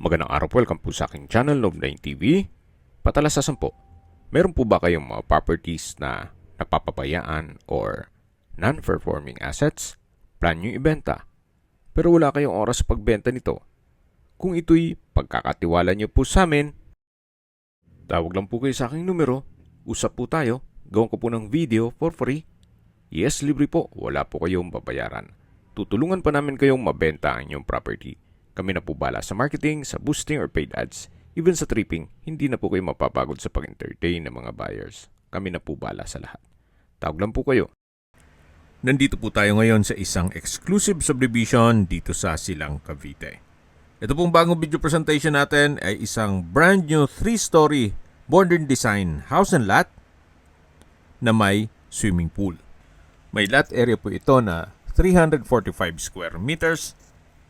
Magandang araw po, welcome po sa aking channel, Love9 TV. Patalasasan po, meron po ba kayong mga properties na napapabayaan or non-performing assets? Plan nyo ibenta, pero wala kayong oras sa pagbenta nito. Kung ito'y pagkakatiwala nyo po sa amin, tawag lang po kayo sa aking numero, usap po tayo, gawin ko po ng video for free. Yes, libre po, wala po kayong babayaran. Tutulungan pa namin kayong mabenta ang inyong property. Kami na po bala sa marketing, sa boosting or paid ads. Even sa tripping, hindi na po kayo mapapagod sa pag-entertain ng mga buyers. Kami na po bala sa lahat. Tawag lang po kayo. Nandito po tayo ngayon sa isang exclusive subdivision dito sa Silang, Cavite. Ito pong bagong video presentation natin ay isang brand new 3-story modern design house and lot na may swimming pool. May lot area po ito na 345 square meters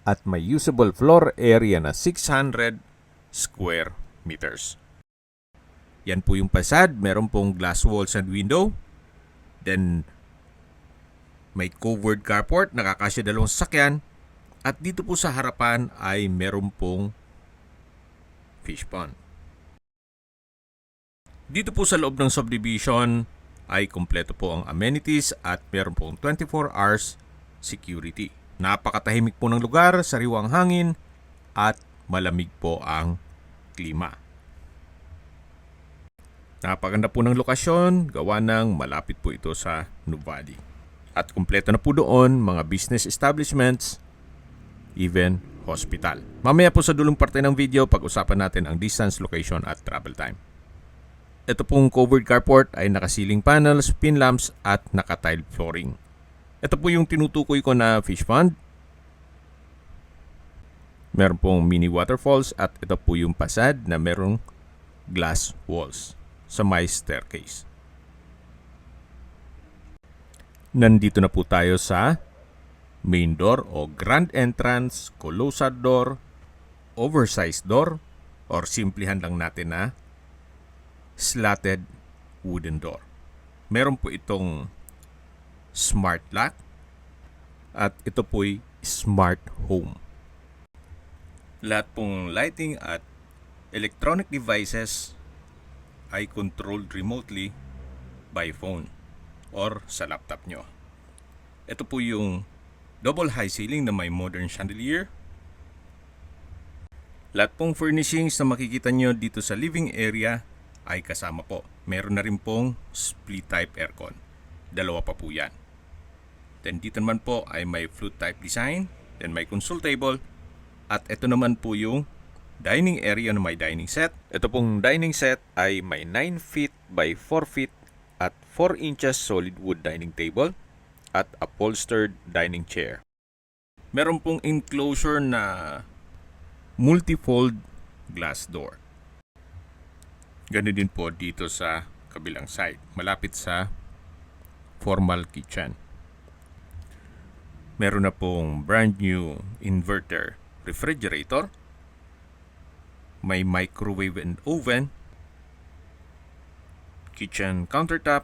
at may usable floor area na 600 square meters. Yan po yung facade. Meron pong glass walls and window. Then, may covered carport. Nakakasya 2 sasakyan. At dito po sa harapan ay meron pong fish pond. Dito po sa loob ng subdivision ay kompleto po ang amenities at meron pong 24 hours security. Napakatahimik po ng lugar, sariwang hangin at malamig po ang klima. Napakaganda po ng lokasyon, gawa ng malapit po ito sa Nuvali. At kumpleto na po doon mga business establishments, even hospital. Mamaya po sa dulong parte ng video, pag-usapan natin ang distance, location at travel time. Ito pong covered carport ay naka-ceiling panels, pin lamps at naka-tile flooring. Ito po yung tinutukoy ko na fish pond. Meron pong mini waterfalls at ito po yung facade na merong glass walls sa may staircase. Nandito na po tayo sa main door o grand entrance, closed door, oversized door, or simplihan lang natin na slatted wooden door. Meron po itong smart lock at ito po'y smart home. Lahat pong lighting at electronic devices ay controlled remotely by phone or sa laptop nyo. Ito po yung double high ceiling na may modern chandelier. Lahat pong furnishings na makikita nyo dito sa living area ay kasama po. Meron na rin pong split type aircon. 2 pa po yan. Then dito naman po ay may flute type design. Then may console table. At ito naman po yung dining area na may dining set. Ito pong dining set ay may 9 feet by 4 feet at 4 inches solid wood dining table at upholstered dining chair. Meron pong enclosure na multi-fold glass door. Ganun din po dito sa kabilang side, malapit sa formal kitchen. Meron na pong brand new inverter refrigerator. May microwave and oven. Kitchen countertop.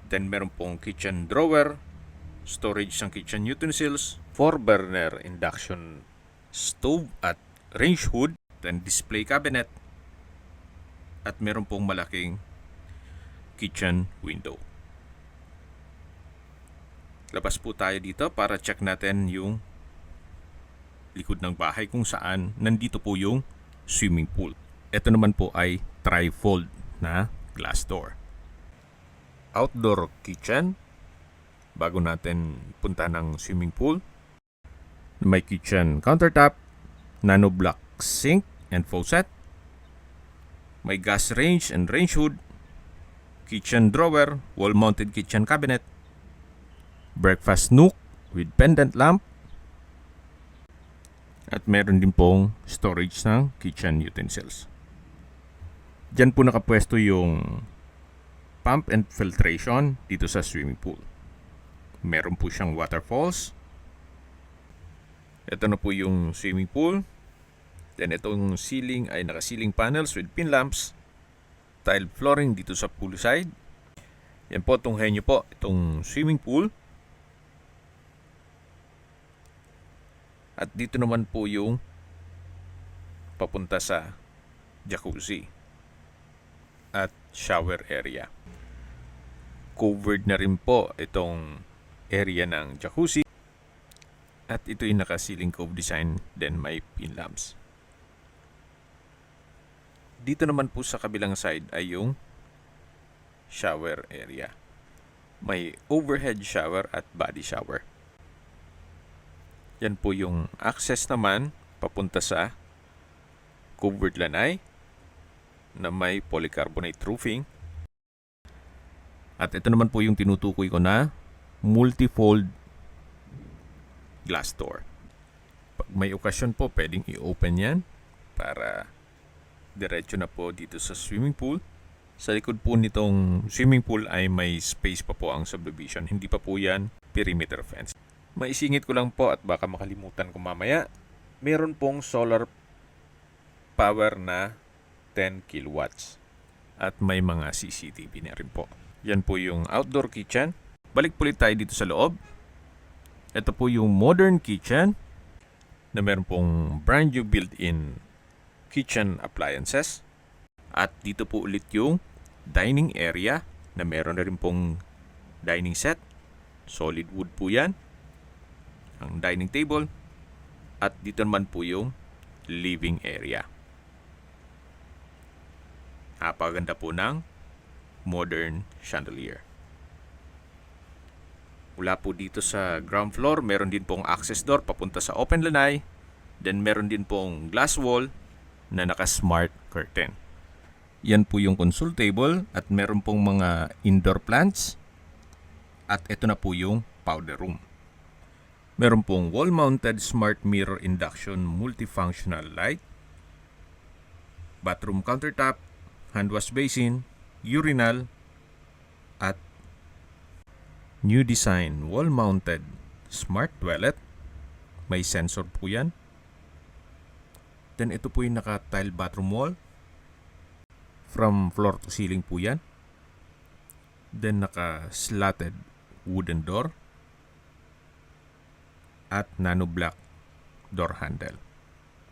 Then meron pong kitchen drawer. Storage ng kitchen utensils. 4-burner induction stove at range hood. Then display cabinet. At meron pong malaking kitchen window. Labas po tayo dito para check natin yung likod ng bahay kung saan nandito po yung swimming pool. Ito naman po ay tri-fold na glass door. Outdoor kitchen. Bago natin punta ng swimming pool. May kitchen countertop, nano block sink and faucet. May gas range and range hood. Kitchen drawer, wall-mounted kitchen cabinet. Breakfast nook with pendant lamp. At meron din pong storage ng kitchen utensils. Diyan po nakapwesto yung pump and filtration dito sa swimming pool. Meron po siyang waterfalls. Ito na po yung swimming pool. Then itong ceiling ay naka-ceiling panels with pin lamps. Tile flooring dito sa pool side. Yan po, tunghayan nyo po itong swimming pool. At dito naman po yung papunta sa jacuzzi at shower area. Covered na rin po itong area ng jacuzzi at ito'y naka-ceiling cove design, then may pin lamps. Dito naman po sa kabilang side ay yung shower area. May overhead shower at body shower. Yan po yung access naman papunta sa covered lanai na may polycarbonate roofing. At ito naman po yung tinutukoy ko na multi-fold glass door. Pag may okasyon po, pwedeng i-open yan para diretso na po dito sa swimming pool. Sa likod po nitong swimming pool ay may space pa po ang subdivision. Hindi pa po yan perimeter fence. Maisingit ko lang po at baka makalimutan ko mamaya. Meron pong solar power na 10 kilowatts. At may mga CCTV na rin po. Yan po yung outdoor kitchen. Balik po ulit tayo dito sa loob. Ito po yung modern kitchen na meron pong brand new built-in kitchen appliances. At dito po ulit yung dining area na meron na rin pong dining set. Solid wood po yan. Ang dining table. At dito naman po yung living area. Napakaganda po ng modern chandelier. Mula po dito sa ground floor, meron din pong access door papunta sa open lanai. Then meron din pong glass wall na naka-smart curtain. Yan po yung console table at meron pong mga indoor plants. At ito na po yung powder room. Meron pong wall-mounted smart mirror induction multifunctional light. Bathroom countertop, hand wash basin, urinal, at new design wall-mounted smart toilet. May sensor po yan. Then ito po yung naka-tile bathroom wall. From floor to ceiling po yan. Then naka-slatted wooden door. At nano-black door handle.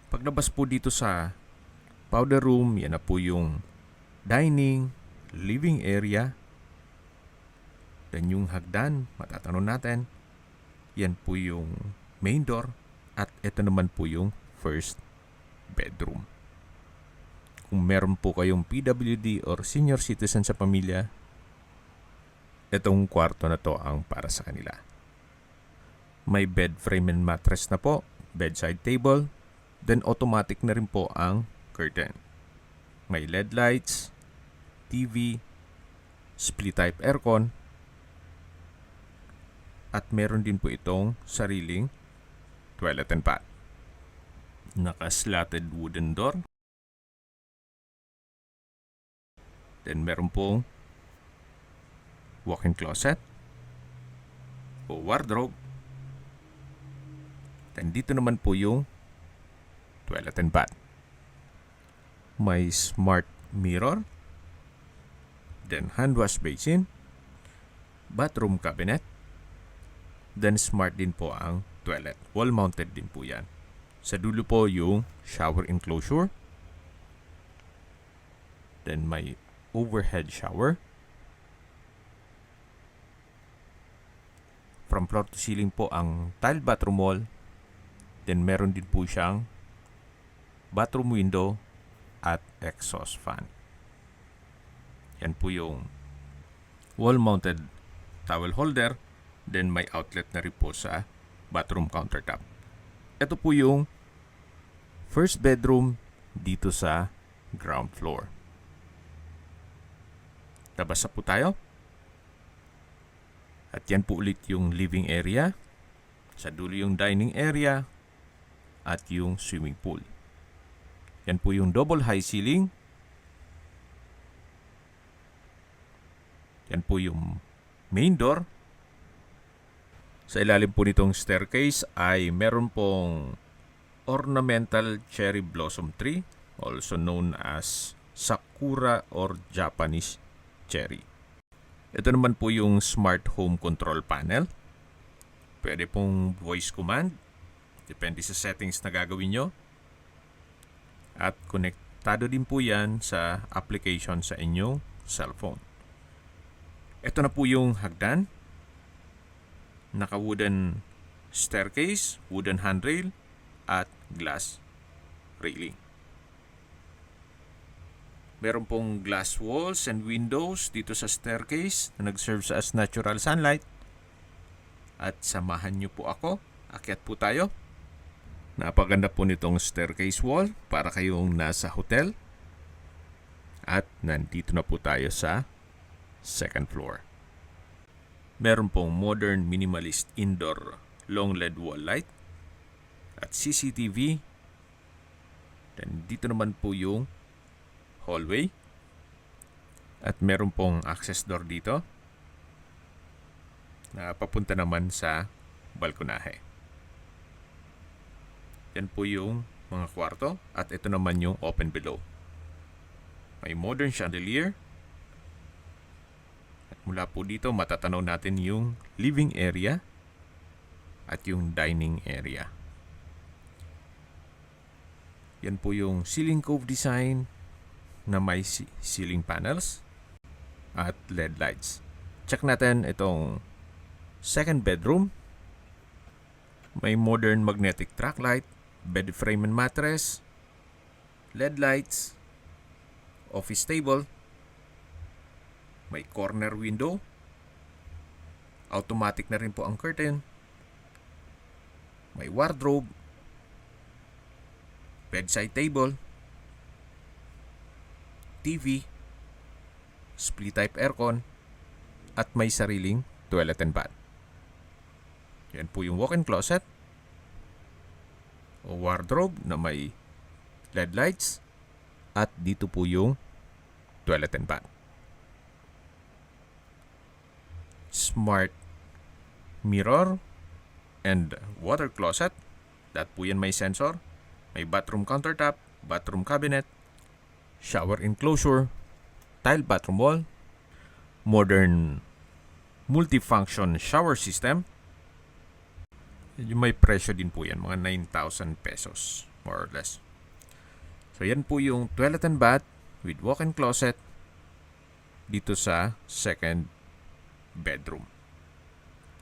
Paglabas po dito sa powder room, yan na po yung dining, living area. Then yung hagdan, matatanong natin, yan po yung main door. At ito naman po yung first bedroom. Kung meron po kayong PWD or senior citizen sa pamilya, itong kwarto na to ang para sa kanila. May bed frame and mattress na po, bedside table, then automatic na rin po ang curtain. May LED lights, TV, split type aircon, at meron din po itong sariling toilet and bath. Naka-slatted wooden door. Then meron pong walk-in closet o wardrobe. Then dito naman po yung toilet and bath. May smart mirror. Then hand wash basin. Bathroom cabinet. Then smart din po ang toilet. Wall-mounted din po yan. Sa dulo po yung shower enclosure. Then may overhead shower. From floor to ceiling po ang tile bathroom wall. Then meron din po siyang bathroom window at exhaust fan. Yan po yung wall-mounted towel holder. Then may outlet na rin po sa bathroom countertop. Ito po yung first bedroom dito sa ground floor. Labas na po tayo. At yan po ulit yung living area. Sa dulo yung dining area. At yung swimming pool. Yan po yung double high ceiling. Yan po yung main door. Sa ilalim po nitong staircase ay meron pong ornamental cherry blossom tree, also known as sakura or Japanese cherry. Ito naman po yung smart home control panel. Pwede pong voice command Depende sa settings na gagawin nyo. At konektado din po yan sa application sa inyong cellphone. Ito na po yung hagdan. Naka-wooden staircase, wooden handrail, at glass railing. Meron pong glass walls and windows dito sa staircase na nag-serve as natural sunlight. At samahan nyo po ako. Akyat po tayo. Napaganda po nitong staircase wall para kayong nasa hotel. At nandito na po tayo sa second floor. Meron pong modern minimalist indoor long LED wall light at CCTV. Dan dito naman po yung hallway. At meron pong access door dito na papunta naman sa balkonahe. Yan po yung mga kwarto at ito naman yung open below. May modern chandelier. At mula po dito matatanaw natin yung living area at yung dining area. Yan po yung ceiling cove design na may ceiling panels at LED lights. Check natin itong second bedroom. May modern magnetic track light, bed frame and mattress, LED lights, office table, may corner window, automatic na rin po ang curtain, may wardrobe, bedside table, TV, split type aircon, at may sariling toilet and bath. Yan po yung walk-in closet, o wardrobe na may LED lights, at dito po yung toilet and bath. Smart mirror and water closet. That po yan may sensor. May bathroom countertop, bathroom cabinet, shower enclosure, tile bathroom wall, modern multifunction shower system. Yung may presyo din po yan, mga 9,000 pesos, more or less. So yan po yung toilet and bath with walk-in closet dito sa second bedroom.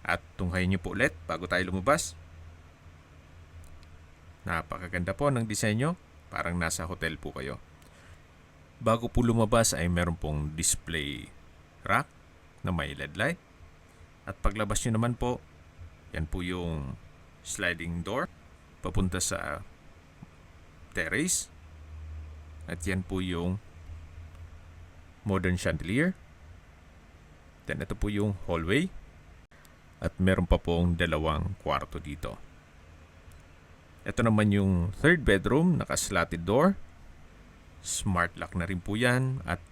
At tunghayin nyo po ulit bago tayo lumabas. Napakaganda po ng disenyo, parang nasa hotel po kayo. Bago po lumabas ay meron pong display rack na may LED light. At paglabas nyo naman po, yan po yung sliding door papunta sa terrace. At yan po yung modern chandelier. Then ito po yung hallway. At meron pa pong dalawang kwarto dito. Ito naman yung third bedroom, naka-slatted door. Smart lock na rin po yan. At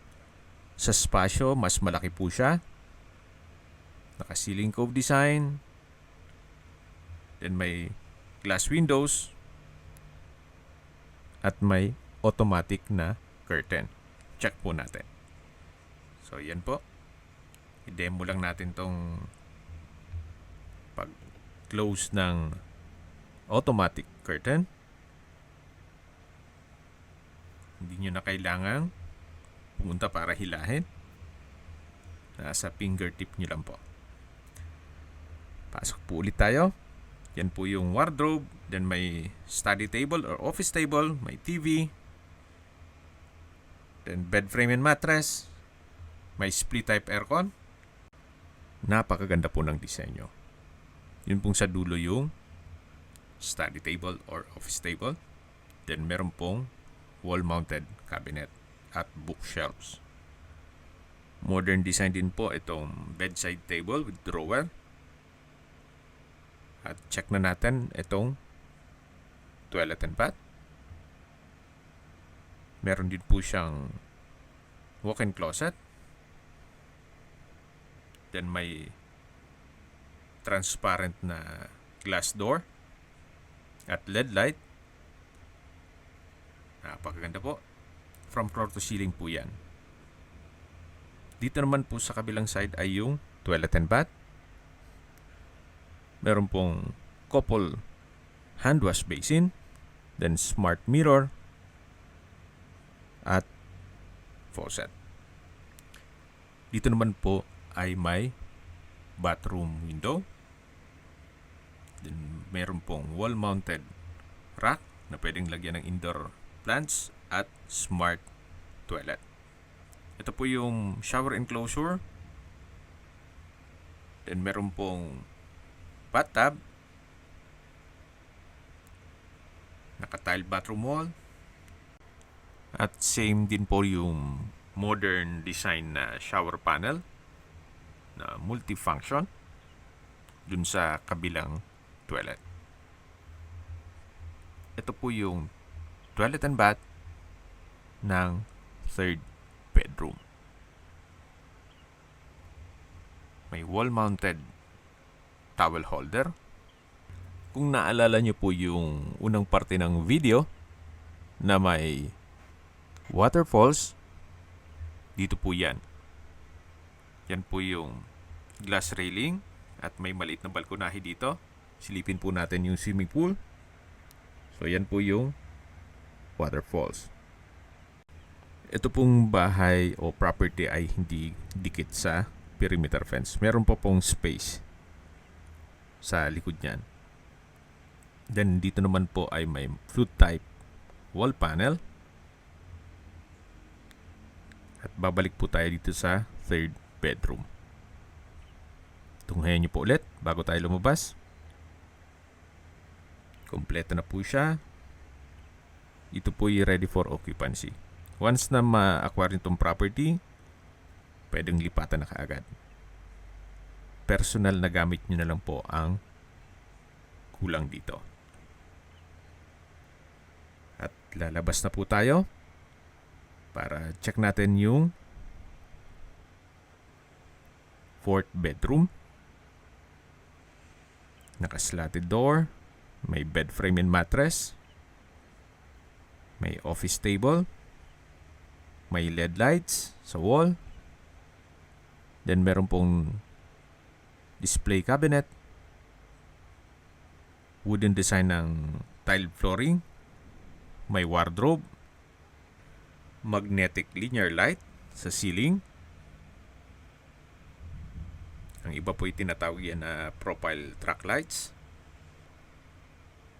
sa spasyo, mas malaki po siya. Naka-ceiling cove design. Then may glass windows. At may automatic na curtain. Check po natin. So, yan po. I-demo lang natin tong pag-close ng automatic curtain. Hindi nyo na kailangan pumunta para hilahin. Nasa fingertip nyo lang po. Pasok po ulit tayo. Yan po yung wardrobe. Then may study table or office table. May TV. Then bed frame and mattress. May split type aircon. Napakaganda po ng disenyo. Yun pong sa dulo yung study table or office table. Then meron pong wall-mounted cabinet at bookshelves. Modern design din po itong bedside table with drawer. At check na natin itong toilet and bath. Meron din po siyang walk-in closet. Then may transparent na glass door at LED light. Napakaganda po. From floor to ceiling po yan. Dito naman po sa kabilang side ay yung toilet and bath. Meron pong couple hand wash basin, then smart mirror, at faucet. Dito naman po ay may bathroom window. Then meron pong wall-mounted rack na pwedeng lagyan ng indoor plants at smart toilet. Ito po yung shower enclosure. Then meron pong bathtub, naka-tile bathroom wall, at same din po yung modern design na shower panel na multifunction dun sa kabilang toilet. Ito po yung toilet and bath ng third bedroom. May wall-mounted towel holder. Kung naalala nyo po yung unang parte ng video na may waterfalls, dito po yan. Yan po yung glass railing at may maliit na balkonahe dito. Silipin po natin yung swimming pool. So yan po yung waterfalls. Ito pong bahay o property ay hindi dikit sa perimeter fence. Meron po pong space sa likod niyan. Then dito naman po ay may flute type wall panel. At babalik po tayo dito sa third bedroom. Tunghayan niyo po ulit bago tayo lumabas. Kompleto na po siya. Ito po ay ready for occupancy. Once na ma-acquire itong property, pwedeng lipatan na kaagad. Personal na gamit nyo na lang po ang kulang dito. At lalabas na po tayo para check natin yung fourth bedroom. Naka-slatted door. May bed frame and mattress. May office table. May LED lights sa wall. Then meron pong display cabinet. Wooden design ng tiled flooring. May wardrobe. Magnetic linear light sa ceiling. Ang iba po tinatawag yan na profile track lights.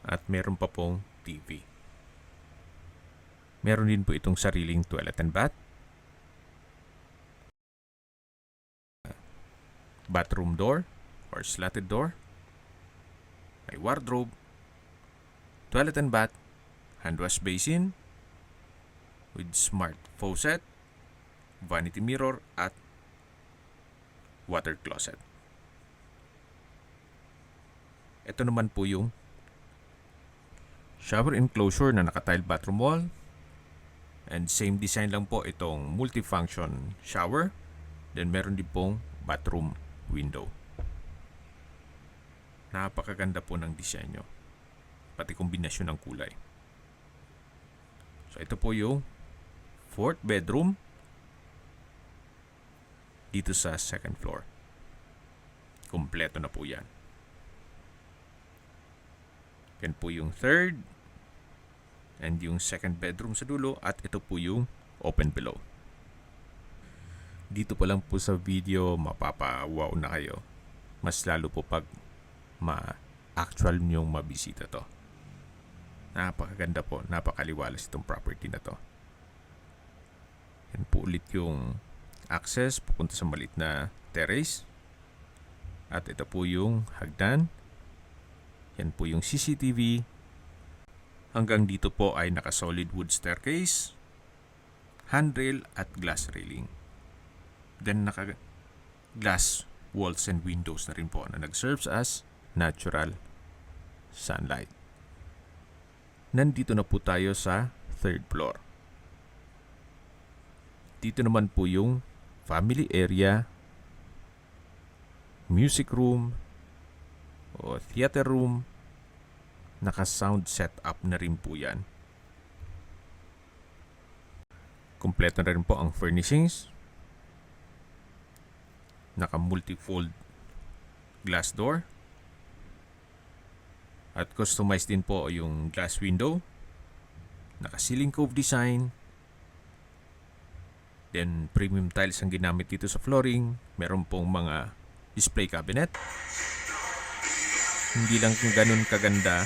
At meron pa pong TV. Meron din po itong sariling toilet and bath. Bathroom door or slatted door. May wardrobe. Toilet and bath. Hand wash basin with smart faucet, vanity mirror, at water closet. Ito naman po yung shower enclosure na naka-tile bathroom wall. And same design lang po itong multifunction shower. Then meron din pong bathroom window. Napakaganda po ng disenyo. Pati kombinasyon ng kulay. So ito po yung fourth bedroom dito sa second floor. Kompleto na po yan. Yan po yung third and yung second bedroom sa dulo, at ito po yung open below. Dito pa lang po sa video mapapawaw na kayo. Mas lalo po pag ma-actual nyong mabisita to. Napakaganda po, napakaliwalas itong property na to. Yan po ulit yung access pupunta sa maliit na terrace. At ito po yung hagdan. Yan po yung CCTV. Hanggang dito po ay naka-solid wood staircase, handrail at glass railing. Then naka-glass walls and windows na rin po na nag-serves as natural sunlight. Nandito na po tayo sa third floor. Dito naman po yung family area, music room o theater room. Naka-sound setup na rin po yan. Kompleto na rin po ang furnishings. Naka-multifold glass door. At customized din po yung glass window. Naka-ceiling cove design. Then premium tiles ang ginamit dito sa flooring. Meron pong mga display cabinet. Hindi lang kung ganun kaganda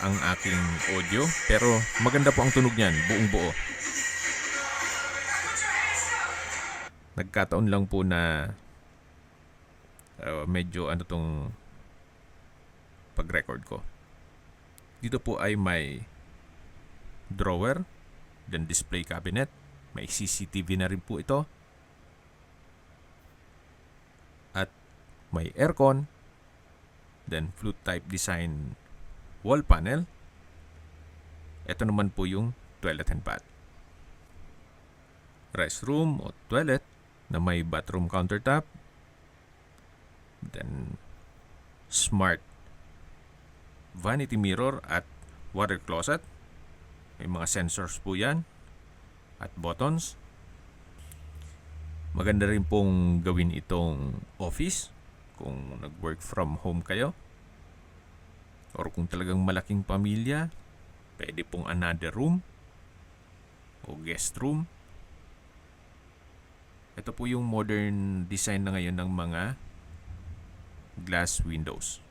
ang aking audio, pero maganda po ang tunog niyan, buong buo. Nagkataon lang po na medyo tong pag-record ko. Dito po ay may drawer, then display cabinet. May CCTV na rin po ito. At may aircon. Then flute type design wall panel. Ito naman po yung toilet and bath. Restroom o toilet na may bathroom countertop. Then smart vanity mirror at water closet. May mga sensors po yan at buttons. Maganda rin pong gawin itong office kung nag-work from home kayo. Or kung talagang malaking pamilya, pwede pong another room o guest room. Ito po yung modern design na ngayon ng mga glass windows.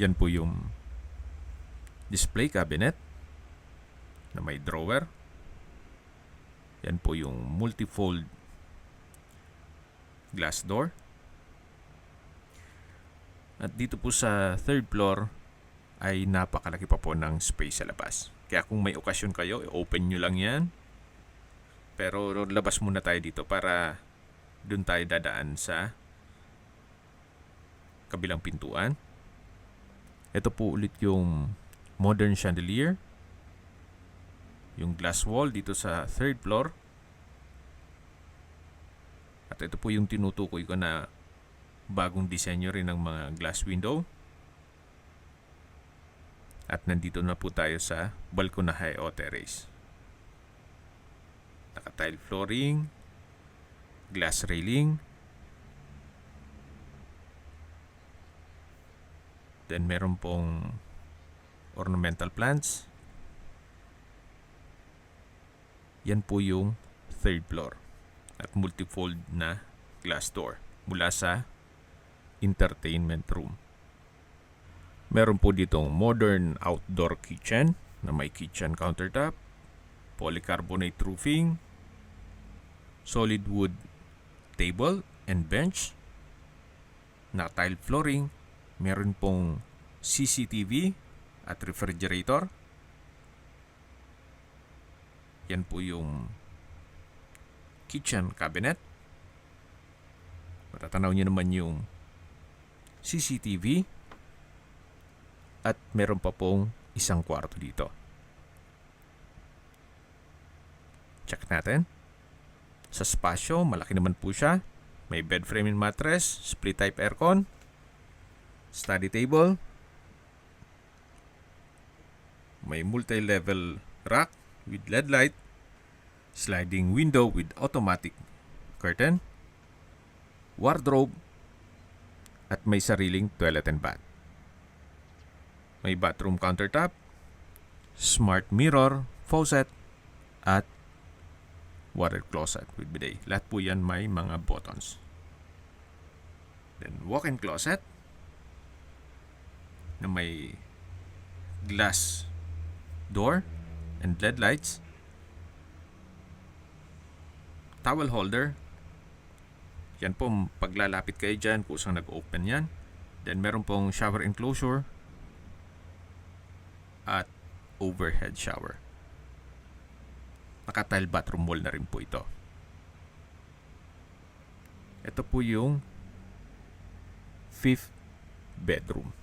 Yan po yung display cabinet na may drawer. Yan po yung multifold glass door. At dito po sa third floor ay napakalaki pa po ng space sa labas. Kaya kung may okasyon kayo, i-open nyo lang yan. Pero labas muna tayo dito para dun tayo dadaan sa kabilang pintuan. Ito po ulit yung modern chandelier. Yung glass wall dito sa third floor. At ito po yung tinutukoy ko na bagong disenyo rin ng mga glass window. At nandito na po tayo sa balkonahe o terrace. Naka-tile flooring, glass railing. Then meron pong ornamental plants. Yan po yung third floor at multifold na glass door mula sa entertainment room. Meron po ditong modern outdoor kitchen na may kitchen countertop, polycarbonate roofing, solid wood table and bench, na tile flooring, meron pong CCTV at refrigerator. Yan po yung kitchen cabinet. Matatanaw nyo naman yung CCTV. At meron pa pong isang kwarto dito. Check natin. Sa spasyo, malaki naman po siya. May bed frame and mattress, split type aircon, study table, may multi-level rack with LED light, sliding window with automatic curtain, wardrobe, at may sariling toilet and bath. May bathroom countertop, smart mirror, faucet, at water closet with bidet. Lahat po yan may mga buttons. Then walk-in closet na may glass door and LED lights. Towel holder. Yan po, paglalapit kayo dyan, kusang nag-open yan. Then meron pong shower enclosure at overhead shower. Naka-tile bathroom wall na rin po ito. Ito po yung fifth bedroom.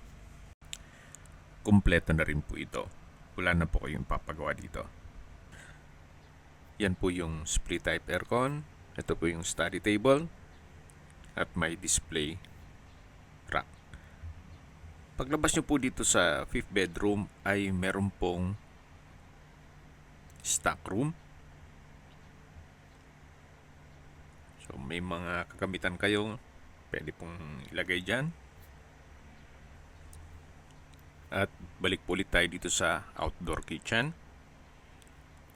Kumpleto na rin po ito. Wala na po kayong papagawa dito. Yan po yung split type aircon. Ito po yung study table. At may display rack. Paglabas nyo po dito sa fifth bedroom ay meron pong stock room. So may mga kagamitan kayo pwede pong ilagay dyan. At balik po ulit tayo dito sa outdoor kitchen.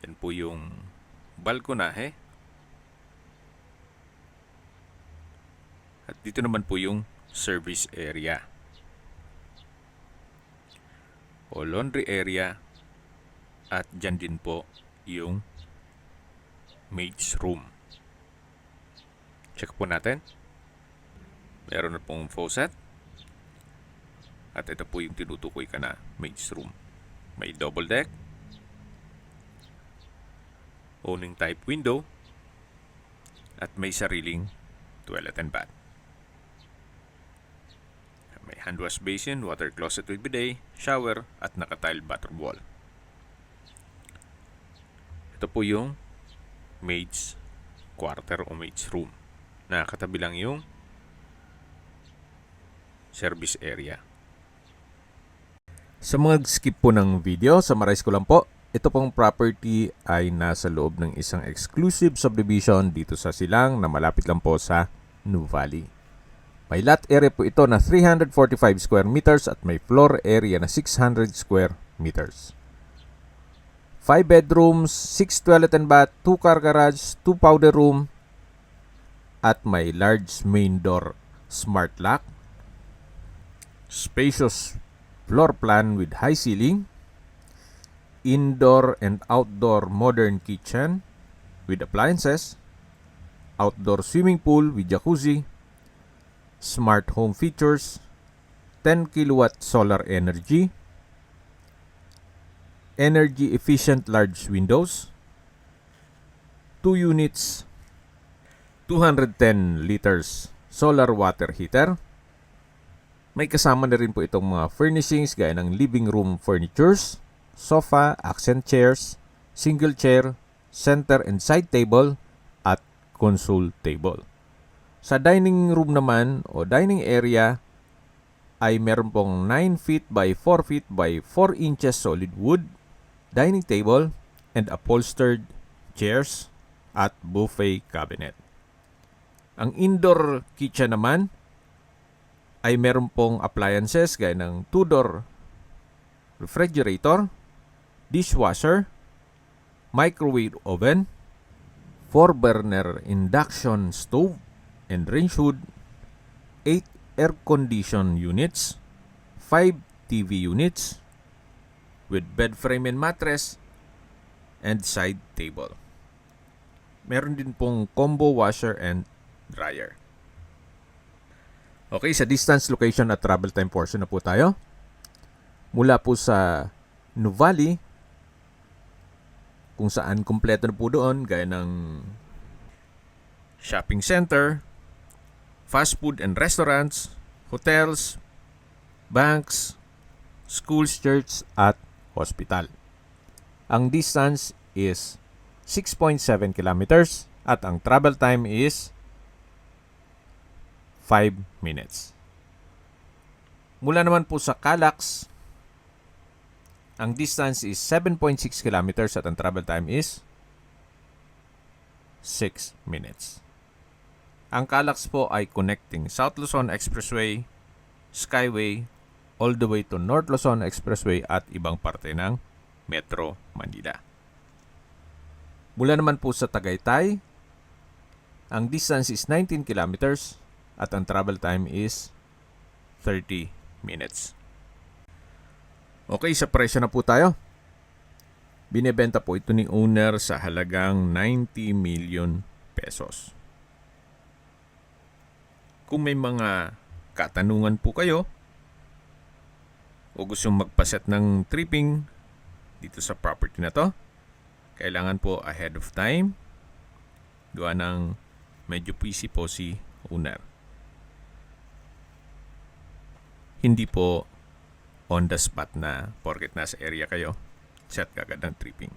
Yan po yung balkonahe. At dito naman po yung service area o laundry area. At dyan din po yung maid's room. Check po natin. Meron na pong faucet. At ito po yung tinutukoy ka na maid's room. May double deck, owning type window, at may sariling toilet and bath. May hand wash basin, water closet with bidet, shower, at naka-tile bathroom wall. Ito po yung maid's quarter o maid's room. Nakakatabi lang yung service area. Sa mga skip po ng video, summarize ko lang po. Ito pong property ay nasa loob ng isang exclusive subdivision dito sa Silang na malapit lang po sa Nuvali. May lot area po ito na 345 square meters at may floor area na 600 square meters. 5 bedrooms, 6 toilet and bath, 2 car garage, 2 powder room, at may large main door smart lock, spacious floor plan with high ceiling, indoor and outdoor modern kitchen with appliances, outdoor swimming pool with jacuzzi, smart home features, 10 kilowatt solar energy efficient large windows, 2 units, 210 liters solar water heater. May kasama na rin po itong mga furnishings gaya ng living room furnitures, sofa, accent chairs, single chair, center and side table, at console table. Sa dining room naman o dining area ay meron pong 9 feet by 4 feet by 4 inches solid wood dining table and upholstered chairs at buffet cabinet. Ang indoor kitchen naman ay meron pong appliances gaya ng 2-door refrigerator, dishwasher, microwave oven, 4-burner induction stove and range hood, 8 air-conditioned units, 5 TV units with bed frame and mattress, and side table. Meron din pong combo washer and dryer. Okay, sa distance, location at travel time portion na po tayo. Mula po sa Nuvali, kung saan kumpleto na po doon, gaya ng shopping center, fast food and restaurants, hotels, banks, schools, church, at hospital. Ang distance is 6.7 kilometers at ang travel time is 5 minutes. Mula naman po sa Calax, ang distance is 7.6 kilometers at ang travel time is 6 minutes. Ang Calax po ay connecting South Luzon Expressway, Skyway, all the way to North Luzon Expressway at ibang parte ng Metro Manila. Mula naman po sa Tagaytay, ang distance is 19 kilometers at ang travel time is 30 minutes. Okay, sa presyo na po tayo. Binebenta po ito ni owner sa halagang 90 million pesos. Kung may mga katanungan po kayo o gustong magpaset ng tripping dito sa property na to, kailangan po ahead of time. Gawa ng medyo busy po si owner. Hindi po on the spot na porket nasa area kayo, set kagad ng tripping.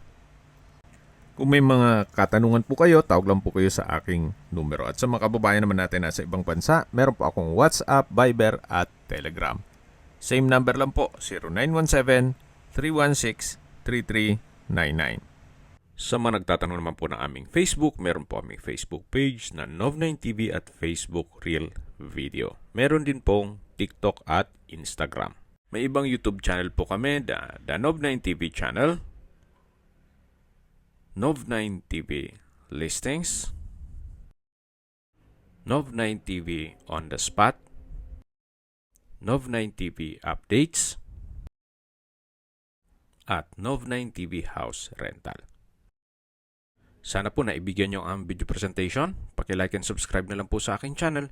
Kung may mga katanungan po kayo, tawag lang po kayo sa aking numero. At sa mga kababayan naman natin nasa ibang bansa, meron po akong WhatsApp, Viber at Telegram. Same number lang po, 0917-316-3399. Sa mga nagtatanong naman po ng aming Facebook, meron po aming Facebook page na Nov9TV at Facebook Real Video. Meron din pong TikTok at Instagram. May ibang YouTube channel po kami, the Nov9 TV channel, Nov9 TV Listings, Nov9 TV On The Spot, Nov9 TV Updates, at Nov9 TV House Rental. Sana po naibigyan nyo ang video presentation. Paki-like and subscribe na lang po sa aking channel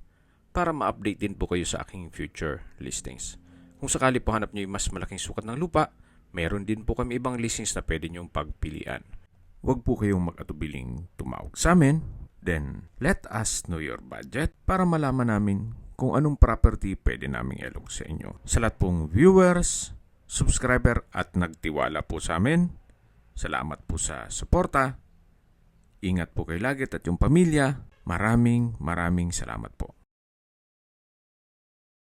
para ma-update din po kayo sa aking future listings. Kung sakali po hanap nyo yung mas malaking sukat ng lupa, meron din po kami ibang listings na pwede nyong pagpilian. Huwag po kayong mag-atubiling tumawag sa amin. Then, let us know your budget para malaman namin kung anong property pwede naming ilog sa inyo. Sa lahat pong viewers, subscriber at nagtiwala po sa amin, salamat po sa suporta. Ingat po kayo lagi at yung pamilya. Maraming salamat po.